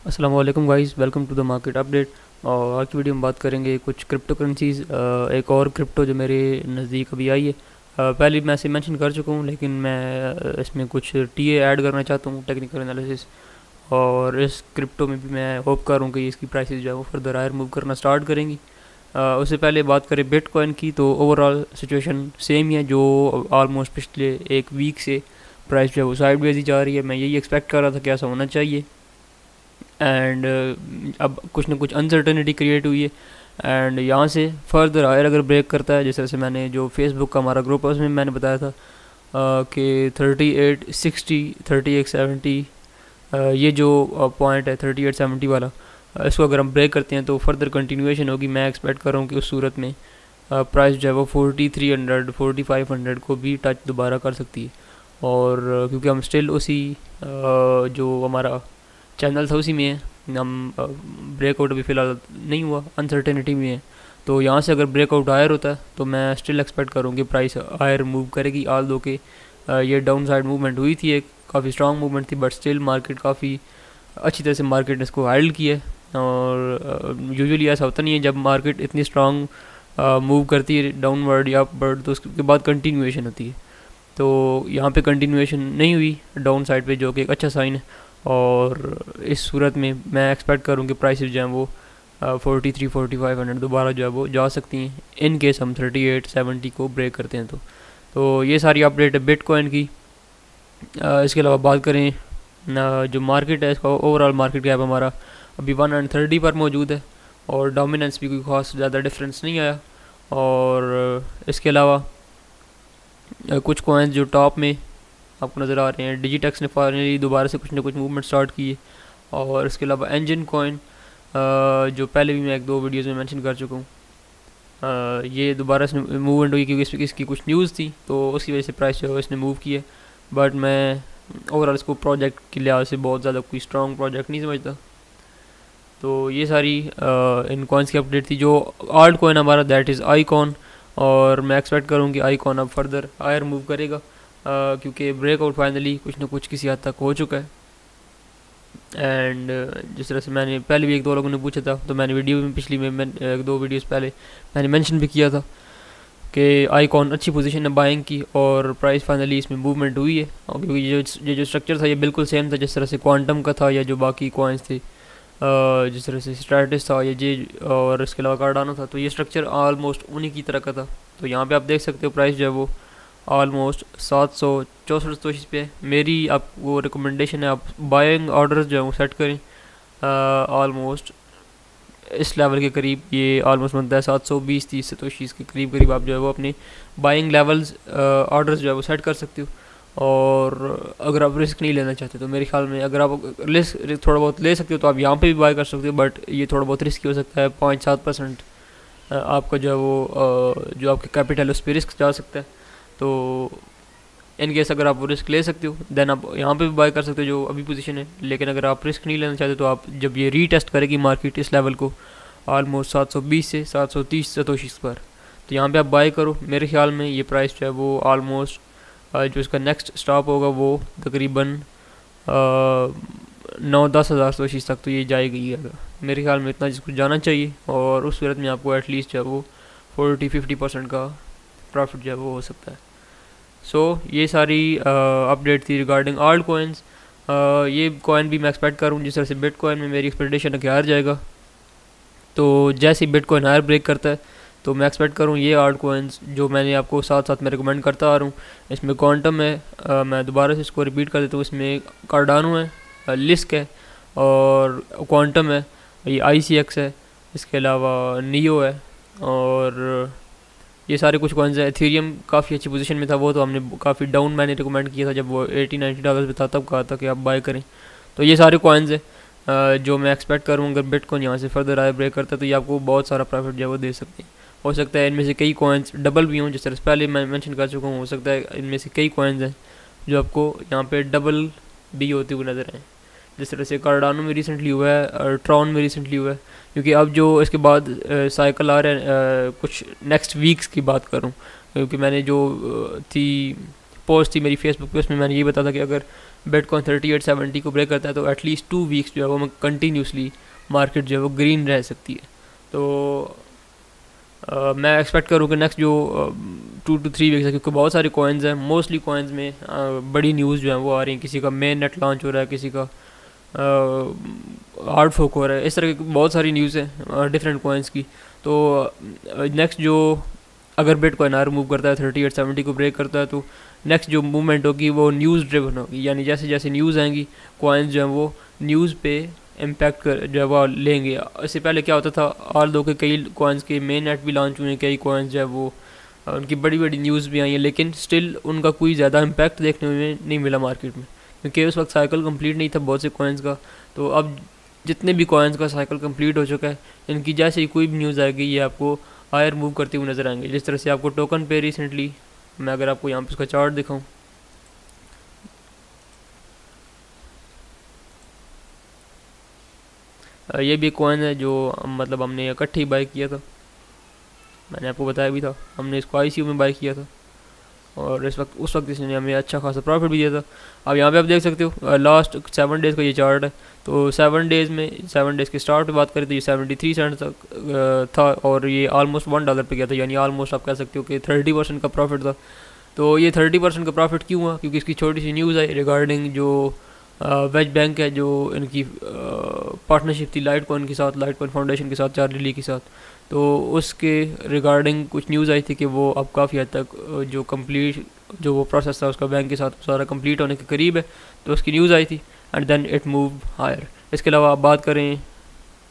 अस्सलाम वालेकुम guys, welcome to the market update. और आज की वीडियो में बात करेंगे कुछ क्रिप्टो करेंसीज़। एक और क्रिप्टो जो मेरे नज़दीक अभी आई है। पहले मैं इसे मेंशन कर चुका हूँ, लेकिन मैं इसमें कुछ टीए ऐड करना चाहता हूँ, टेक्निकल एनालिसिस। और इस क्रिप्टो में भी मैं होप कर रहा हूँ कि इसकी प्राइसेस जो है वो फर्दर हायर मूव करना स्टार्ट करेंगी। उससे पहले बात करें बिटकॉइन की, तो ओवरऑल सिचुएशन सेम ही है जो ऑलमोस्ट पिछले एक वीक से प्राइस जो है वो साइडवेज ही जा रही है। मैं यही एक्सपेक्ट कर रहा था कि ऐसा होना चाहिए। एंड अब कुछ ना कुछ अनसर्टेनिटी क्रिएट हुई है। एंड यहाँ से फर्दर हायर अगर ब्रेक करता है, जैसे मैंने जो फेसबुक का हमारा ग्रुप है उसमें मैंने बताया था कि 3860 3870 ये जो पॉइंट है 3870 वाला, इसको अगर हम ब्रेक करते हैं तो फर्दर कंटिन्यूएशन होगी। मैं एक्सपेक्ट कर रहा हूँ कि उस सूरत में प्राइस जो है वो 4300 4500 को भी टच दोबारा कर सकती है। और क्योंकि हम स्टिल उसी जो हमारा चैनल था उसी में है, हम ब्रेकआउट अभी फ़िलहाल नहीं हुआ, अनसर्टेनिटी में है। तो यहाँ से अगर ब्रेकआउट हायर होता है तो मैं स्टिल एक्सपेक्ट करूँ कि प्राइस हायर मूव करेगी। आल दो के ये डाउन साइड मूवमेंट हुई थी, एक काफ़ी स्ट्रांग मूवमेंट थी, बट स्टिल मार्केट काफ़ी अच्छी तरह से मार्केट ने इसको हैंडल किया है। और यूजुअली ऐसा होता नहीं है, जब मार्केट इतनी स्ट्रांग मूव करती है डाउनवर्ड या अपवर्ड तो उसके बाद कंटिन्यूएशन होती है। तो यहाँ पे कंटिन्यूएशन नहीं हुई डाउन साइड पे, जो कि एक अच्छा साइन है। और इस सूरत में मैं एक्सपेक्ट करूँ कि प्राइसेस जो हैं वो 43 4500 दोबारा जो है वो जा सकती हैं, इन केस हम 3870 को ब्रेक करते हैं। तो ये सारी अपडेट है बिटकॉइन की। इसके अलावा बात करें जो मार्केट है, इसका ओवरऑल मार्केट कैप हमारा अभी 130 पर मौजूद है। और डोमिनेंस भी कोई खास ज़्यादा डिफरेंस नहीं आया। और इसके अलावा कुछ कॉइन्स जो टॉप में आपको नज़र आ रहे हैं, डिजिटेक्स ने फाइनली दोबारा से कुछ ना कुछ मूवमेंट स्टार्ट की है। और इसके अलावा एंजन कॉइन, जो पहले भी मैं एक दो वीडियोस में मेंशन कर चुका हूँ, ये दोबारा से मूवमेंट हुई क्योंकि इसकी कुछ न्यूज़ थी, तो उसकी वजह से प्राइस जो है इसने मूव किया। बट मैं ओवरऑल इसको प्रोजेक्ट के लिहाज से बहुत ज़्यादा कोई स्ट्रॉन्ग प्रोजेक्ट नहीं समझता। तो ये सारी इन कॉइन्स की अपडेट थी। जो आल्ट कॉइन हमारा दैट इज़ आईकॉन, और मैं एक्सपेक्ट करूँ कि आईकॉन अब फर्दर हायर मूव करेगा, क्योंकि ब्रेकआउट फाइनली कुछ ना कुछ किसी हद तक हो चुका है। एंड जिस तरह से मैंने पहले भी एक दो लोगों ने पूछा था, तो मैंने वीडियो में पिछली में एक दो वीडियोस पहले मैंने मेंशन भी किया था कि आईकॉन अच्छी पोजीशन है बाइंग की, और प्राइस फाइनली इसमें मूवमेंट हुई है। और क्योंकि ये जो स्ट्रक्चर था ये बिल्कुल सेम था जिस तरह से क्वांटम का था या जो बाकी कॉइन्स थे, जिस तरह से स्ट्रैटिस था या जे और इसके अलावा कार्डानो था, तो ये स्ट्रक्चर ऑलमोस्ट उन्हीं की तरह का था। तो यहाँ पे आप देख सकते हो प्राइस जो है वो ऑलमोस्ट 764 तोशीज़ पे। मेरी आपको रिकमेंडेशन है आप बाइंग ऑर्डर्स जो है वो सेट करें ऑलमोस्ट इस लेवल के करीब। ये ऑलमोस्ट बनता है 720 30 सतोशीज़ के करीब करीब आप जो है वो अपने बाइंग लेवल्स ऑर्डर्स जो है वो सेट कर सकते हो। और अगर आप रिस्क नहीं लेना चाहते तो मेरे ख्याल में अगर आप रिस्क थोड़ा बहुत ले सकते हो तो आप यहाँ पे भी बाय कर सकते हो, बट ये थोड़ा बहुत रिस्की हो सकता है। 0.7% आपका जो है वो जो आपके कैपिटल उस पर रिस्क जा सकता है। तो इन केस अगर आप वो रिस्क ले सकते हो देन आप यहाँ पे भी बाय कर सकते हो जो अभी पोजीशन है। लेकिन अगर आप रिस्क नहीं लेना चाहते तो आप जब ये रीटेस्ट करेगी मार्केट इस लेवल को ऑलमोस्ट 720 से 730 सतोशीज़ पर, तो यहाँ पे आप बाय करो। मेरे ख्याल में ये प्राइस जो है वो ऑलमोस्ट जो इसका नेक्स्ट स्टॉप होगा वो तकरीबन 9-10 हज़ार तोशीज़ तक तो ये जाएगी। मेरे ख्याल में इतना जिसको जाना चाहिए, और उस सूरत में आपको एटलीस्ट जो है वो 40-50% का प्रॉफिट जो है वो हो सकता है। ये सारी अपडेट थी रिगार्डिंग आल्ट कॉइन्स। ये कॉइन भी मैं एक्सपेक्ट करूँ जिस तरह से बिटकॉइन में मेरी एक्सपेक्टेशन है कि हार जाएगा। तो जैसे ही बिटकॉइन हायर ब्रेक करता है तो मैं एक्सपेक्ट करूँ ये आल्ट कॉइन्स जो मैंने आपको साथ साथ में रिकमेंड करता आ रहा हूँ, इसमें क्वांटम है, मैं दोबारा से इसको रिपीट कर देता हूँ, इसमें कार्डानो है, लिस्क है और क्वांटम है, ये ICX है, इसके अलावा नियो है। और ये सारे कुछ कॉइन्स है। एथेरियम काफ़ी अच्छी पोजीशन में था, वो तो हमने काफ़ी डाउन मैंने रिकमेंड किया था जब वो $80-90 पे था, तब कहा था कि आप बाय करें। तो ये सारे कॉइन्स है जो मैं एक्सपेक्ट करूँ अगर बिटकॉइन यहाँ से फर्दर आए ब्रेक करता है तो ये आपको बहुत सारा प्रॉफिट जो है वो दे सकते हैं। हो सकता है इनमें से कई कॉइन्स डबल भी हों, जिस तरह से पहले मैं मेंशन कर चुका हूँ। हो सकता है इनमें से कई कॉइन्स हैं जो आपको यहाँ पे डबल भी होते हुए नज़र आए, जिस तरह से कार्डानो में रिसेंटली हुआ है और ट्रॉन में रिसेंटली हुआ है। क्योंकि अब जो इसके बाद साइकिल आ रहा है कुछ नेक्स्ट वीक्स की बात करूँ, क्योंकि मैंने जो थी पोस्ट थी मेरी फेसबुक पे, उसमें मैंने ये बताया था कि अगर बिटकॉइन 3870 को ब्रेक करता है तो एटलीस्ट 2 वीक्स जो है वो कंटिन्यूसली मार्केट जो है वो ग्रीन रह सकती है। तो मैं एक्सपेक्ट करूँ कि नेक्स्ट जो 2 to 3 वीक्स है, क्योंकि बहुत सारे कॉइन्स हैं, मोस्टली कॉइन्स में बड़ी न्यूज़ जो है वो आ रही हैं, किसी का मेन नेट लॉन्च हो रहा है, किसी का हार्ड फोक हो रहा है, इस तरह की बहुत सारी न्यूज़ है डिफरेंट कॉइन्स की। तो नेक्स्ट जो अगर बिटकॉइन आर मूव करता है 3870 को ब्रेक करता है तो नेक्स्ट जो मूवमेंट होगी वो न्यूज़ ड्रिवन होगी, यानी जैसे जैसे न्यूज़ आएंगी कॉइन्स जो हैं वो न्यूज़ पे इम्पैक्ट कर जो है वो लेंगे। इससे पहले क्या होता था, ऑल दो के कई कॉइन्स के मेन नेट भी लॉन्च हुए हैं, कई कॉइन्स जो है वो उनकी बड़ी बड़ी न्यूज़ भी आई हैं, लेकिन स्टिल उनका कोई ज़्यादा इम्पैक्ट देखने में नहीं मिला मार्केट में, क्योंकि उस वक्त साइकिल कंप्लीट नहीं था बहुत से कॉइन्स का। तो अब जितने भी कॉइन्स का साइकिल कंप्लीट हो चुका है, इनकी जैसे ही कोई भी न्यूज़ आएगी ये आपको हायर मूव करते हुए नज़र आएंगे। जिस तरह से आपको टोकन पे रिसेंटली, मैं अगर आपको यहाँ पे उसका चार्ट दिखाऊँ, ये भी कॉइन है जो मतलब हमने इकट्ठे बाई किया था, मैंने आपको बताया भी था, हमने इसको ICO में बाई किया था और इस वक्त उस वक्त इसने हमें अच्छा खासा प्रॉफिट भी दिया था। अब यहाँ पे आप देख सकते हो लास्ट 7 डेज़ का ये चार्ट है। तो 7 डेज़ में 7 डेज़ के स्टार्ट पे बात करें तो ये 73 सेंट तक था और ये ऑलमोस्ट $1 पे गया था, यानी ऑलमोस्ट आप कह सकते हो कि 30% का प्रॉफिट था। तो ये 30% का प्रॉफिट क्यों हुआ, क्योंकि इसकी छोटी सी न्यूज़ आई रिगार्डिंग जो वेज बैंक है, जो इनकी पार्टनरशिप थी लाइट कॉइन के साथ, लाइट कॉइन फाउंडेशन के साथ, चार्ली ली के साथ। तो उसके रिगार्डिंग कुछ न्यूज़ आई थी कि वो अब काफ़ी हद तक जो वो प्रोसेस था उसका बैंक के साथ सारा कंप्लीट होने के करीब है, तो उसकी न्यूज़ आई थी and then it move higher. इसके अलावा आप बात करें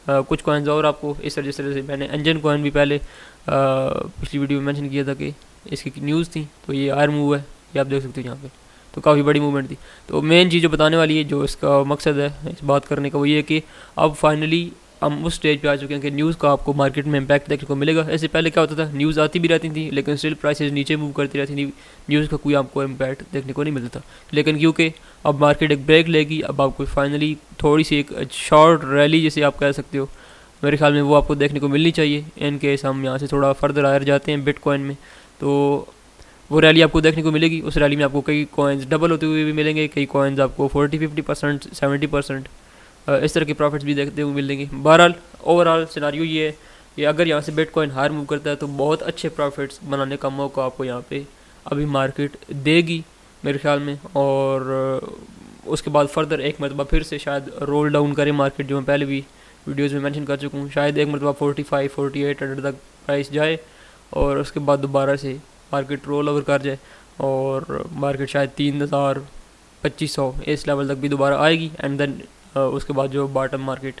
कुछ कॉइन्स और आपको इस तरह, जिस तरह से मैंने एंजन कॉइन भी पहले पिछली वीडियो में मेंशन किया था कि इसकी न्यूज़ थी, तो ये हायर मूव है, ये आप देख सकते हो यहाँ पे, तो काफ़ी बड़ी मूवमेंट थी। तो मेन चीज़ जो बताने वाली है, जो इसका मकसद है इस बात करने का, वो ये है कि अब फाइनली हम उस स्टेज पे आ चुके हैं कि न्यूज़ का आपको मार्केट में इम्पैक्ट देखने को मिलेगा। इससे पहले क्या होता था, न्यूज़ आती भी रहती थी लेकिन स्टिल प्राइसेस नीचे मूव करती रहती थी, न्यूज़ का कोई आपको इम्पैक्ट देखने को नहीं मिलता था। लेकिन क्योंकि अब मार्केट एक ब्रेक लेगी, अब आपको फाइनली थोड़ी सी एक शॉर्ट रैली जिसे आप कह सकते हो, मेरे ख्याल में वो आपको देखने को मिलनी चाहिए। इन केस हम यहाँ से थोड़ा फर्दर आयर जाते हैं बिटकॉइन में, तो वो रैली आपको देखने को मिलेगी। उस रैली में आपको कई कॉइन्स डबल होते हुए भी मिलेंगे, कई कॉइन्स आपको 40-50% 70% इस तरह के प्रॉफिट्स भी देखते हुए मिलेंगे। बहरहाल ओवरऑल सिनारियो ये है कि अगर यहाँ से बिटकॉइन हायर मूव करता है तो बहुत अच्छे प्रॉफिट्स बनाने का मौका आपको यहाँ पे अभी मार्केट देगी मेरे ख्याल में, और उसके बाद फर्दर एक मरतबा फिर से शायद रोल डाउन करे मार्केट, जो मैं पहले भी वीडियोज़ में मेंशन कर चुका हूँ। शायद एक मरतबा 45-4800 तक प्राइस जाए और उसके बाद दोबारा से मार्केट रोल ओवर कर जाए और मार्केट शायद 3000-2500 इस लेवल तक भी दोबारा आएगी एंड देन उसके बाद जो बॉटम मार्केट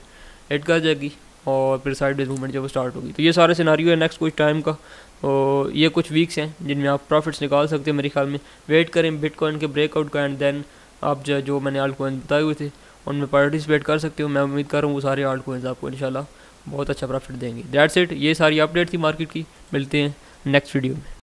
हिट कर जाएगी और फिर साइडवेज मूवमेंट जब स्टार्ट होगी। तो ये सारे सिनारियो है नेक्स्ट कुछ टाइम का, और ये कुछ वीक्स हैं जिनमें आप प्रॉफिट्स निकाल सकते हैं मेरे ख्याल में। वेट करें बिटकॉइन के ब्रेकआउट का एंड देन आप जो मैंने आल्ट कॉइन बताए हुए थे उनमें पार्टिसिपेट कर सकते हो। मैं उम्मीद कर रहा हूँ वो सारे आल्ट कॉइन्स आपको इंशाल्लाह बहुत अच्छा प्रॉफिट देंगे। दैट्स इट, ये सारी अपडेट थी मार्केट की। मिलते हैं नेक्स्ट वीडियो में।